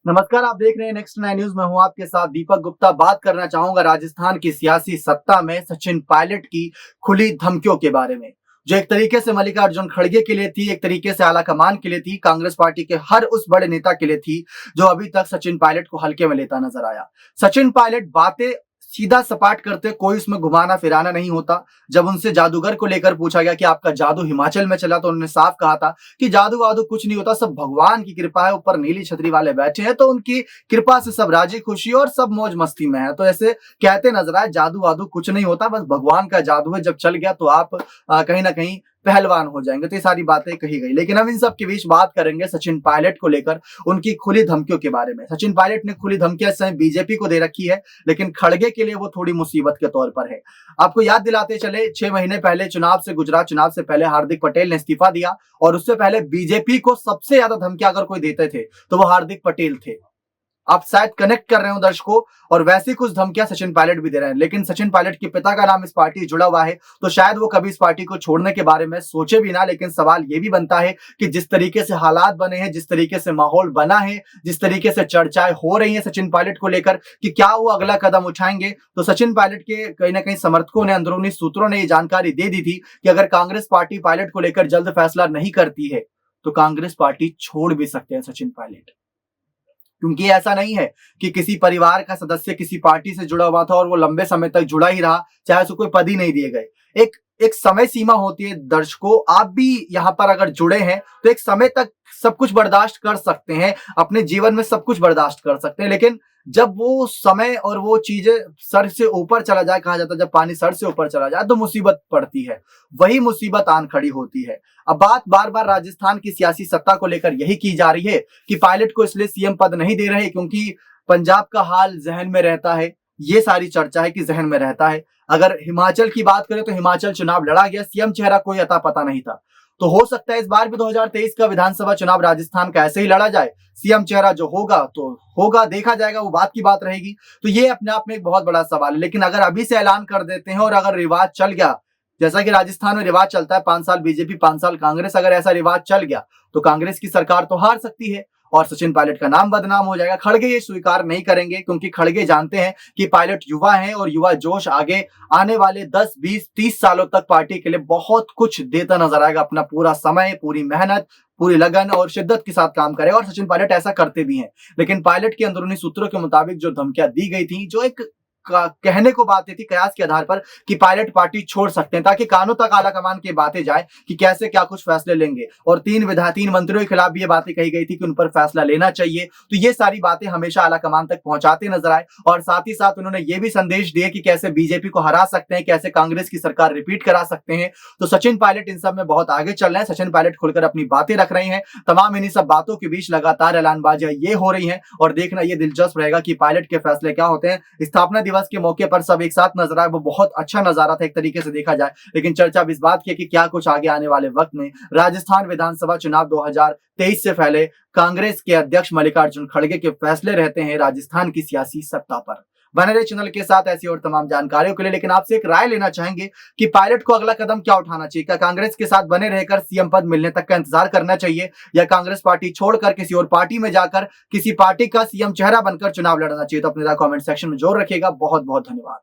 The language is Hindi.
नमस्कार, आप देख रहे हैं नेक्स्ट 9 न्यूज। मैं हूं आपके साथ दीपक गुप्ता। बात करना चाहूंगा राजस्थान की सियासी सत्ता में सचिन पायलट की खुली धमकियों के बारे में, जो एक तरीके से मल्लिकार्जुन खड़गे के लिए थी, एक तरीके से आलाकमान के लिए थी, कांग्रेस पार्टी के हर उस बड़े नेता के लिए थी जो अभी तक सचिन पायलट को हल्के में लेता नजर आया। सचिन पायलट बातें सीधा सपाट करते, कोई उसमें घुमाना फिराना नहीं होता। जब उनसे जादूगर को लेकर पूछा गया कि आपका जादू हिमाचल में चला, तो उन्होंने साफ कहा था कि जादू वादू कुछ नहीं होता, सब भगवान की कृपा है, ऊपर नीली छतरी वाले बैठे हैं तो उनकी कृपा से सब राजी खुशी और सब मौज मस्ती में है। तो ऐसे कहते नजर आए, जादू वादू कुछ नहीं होता, बस भगवान का जादू है, जब चल गया तो आप कहीं ना कहीं पहलवान हो जाएंगे। तो ये सारी बातें कही गई, लेकिन हम इन सब के बीच बात करेंगे सचिन पायलट को लेकर उनकी खुली धमकियों के बारे में। सचिन पायलट ने खुली धमकियां इस समय बीजेपी को दे रखी है, लेकिन खड़गे के लिए वो थोड़ी मुसीबत के तौर पर है। आपको याद दिलाते चले, 6 महीने पहले चुनाव से गुजरात चुनाव से पहले हार्दिक पटेल ने इस्तीफा दिया, और उससे पहले बीजेपी को सबसे ज्यादा धमकियां अगर कोई देते थे तो वो हार्दिक पटेल थे। आप शायद कनेक्ट कर रहे हो दर्शकों, और वैसी कुछ धमकियां सचिन पायलट भी दे रहे हैं। लेकिन सचिन पायलट के पिता का नाम इस पार्टी से जुड़ा हुआ है, तो शायद वो कभी इस पार्टी को छोड़ने के बारे में सोचे भी ना। लेकिन सवाल ये भी बनता है कि जिस तरीके से हालात बने हैं, जिस तरीके से माहौल बना है, जिस तरीके से चर्चाएं हो रही हैं सचिन पायलट को लेकर कि क्या वो अगला कदम उठाएंगे, तो सचिन पायलट के कहीं ना कहीं समर्थकों ने, अंदरूनी सूत्रों ने ये जानकारी दे दी थी कि अगर कांग्रेस पार्टी पायलट को लेकर जल्द फैसला नहीं करती है तो कांग्रेस पार्टी छोड़ भी सकते हैं सचिन पायलट। क्योंकि ऐसा नहीं है कि किसी परिवार का सदस्य किसी पार्टी से जुड़ा हुआ था और वो लंबे समय तक जुड़ा ही रहा, चाहे उसको कोई पद ही नहीं दिए गए। एक एक समय सीमा होती है दर्शकों, आप भी यहाँ पर अगर जुड़े हैं तो एक समय तक सब कुछ बर्दाश्त कर सकते हैं, अपने जीवन में सब कुछ बर्दाश्त कर सकते हैं, लेकिन जब वो समय और वो चीजें सर से ऊपर चला जाए, कहा जाता है जब पानी सर से ऊपर चला जाए तो मुसीबत पड़ती है, वही मुसीबत आन खड़ी होती है। अब बात बार बार राजस्थान की सियासी सत्ता को लेकर यही की जा रही है कि पायलट को इसलिए सीएम पद नहीं दे रहे क्योंकि पंजाब का हाल जहन में रहता है। ये सारी चर्चा है कि जहन में रहता है। अगर हिमाचल की बात करें तो हिमाचल चुनाव लड़ा गया, सीएम चेहरा कोई अता पता नहीं था, तो हो सकता है इस बार भी 2023 का विधानसभा चुनाव राजस्थान का ऐसे ही लड़ा जाए। सीएम चेहरा जो होगा तो होगा, देखा जाएगा, वो बात की बात रहेगी। तो ये अपने आप में एक बहुत बड़ा सवाल है। लेकिन अगर अभी से ऐलान कर देते हैं और अगर रिवाज चल गया, जैसा कि राजस्थान में रिवाज चलता है, 5 साल बीजेपी 5 साल कांग्रेस, अगर ऐसा रिवाज चल गया तो कांग्रेस की सरकार तो हार सकती है और सचिन पायलट का नाम बदनाम हो जाएगा। खड़गे ये स्वीकार नहीं करेंगे क्योंकि खड़गे जानते हैं कि पायलट युवा हैं और युवा जोश आगे आने वाले 10, 20, 30 सालों तक पार्टी के लिए बहुत कुछ देता नजर आएगा। अपना पूरा समय, पूरी मेहनत, पूरी लगन और शिद्दत के साथ काम करेगा, और सचिन पायलट ऐसा करते भी हैं। लेकिन पायलट के अंदरूनी सूत्रों के मुताबिक जो धमकियां दी गई थी, जो एक कहने को बात थी कयास के आधार पर कि पायलट पार्टी छोड़ सकते हैं, ताकि कानों तक आला कमान की बातें जाए कि कैसे क्या कुछ फैसले लेंगे। और 3 मंत्रियों के खिलाफ भी ये बातें कही गई थी कि उन पर फैसला लेना चाहिए। तो ये सारी बातें हमेशा आला कमान तक पहुंचाते नजर आए, और साथ ही साथ उन्होंने ये भी संदेश दिए कि कैसे बीजेपी को हरा सकते हैं, कैसे कांग्रेस की सरकार रिपीट करा सकते हैं। तो सचिन पायलट इन सब में बहुत आगे चल रहे हैं। सचिन पायलट खुलकर अपनी बातें रख रहे हैं। तमाम इन्हीं सब बातों के बीच लगातार ऐलानबाजियां ये हो रही है, और देखना ये दिलचस्प रहेगा कि पायलट के फैसले क्या होते हैं। स्थापना दिवस के मौके पर सब एक साथ नजर आए, वो बहुत अच्छा नजारा था एक तरीके से देखा जाए। लेकिन चर्चा इस बात की है कि क्या कुछ आगे आने वाले वक्त में राजस्थान विधानसभा चुनाव 2023 से पहले कांग्रेस के अध्यक्ष मल्लिकार्जुन खड़गे के फैसले रहते हैं राजस्थान की सियासी सत्ता पर। बने रहे चैनल के साथ ऐसी और तमाम जानकारियों के लिए। लेकिन आपसे एक राय लेना चाहेंगे कि पायलट को अगला कदम क्या उठाना चाहिए। क्या कांग्रेस के साथ बने रहकर सीएम पद मिलने तक का इंतजार करना चाहिए, या कांग्रेस पार्टी छोड़कर किसी और पार्टी में जाकर किसी पार्टी का सीएम चेहरा बनकर चुनाव लड़ना चाहिए? तो अपने कमेंट सेक्शन में जोर रखिएगा। बहुत बहुत धन्यवाद।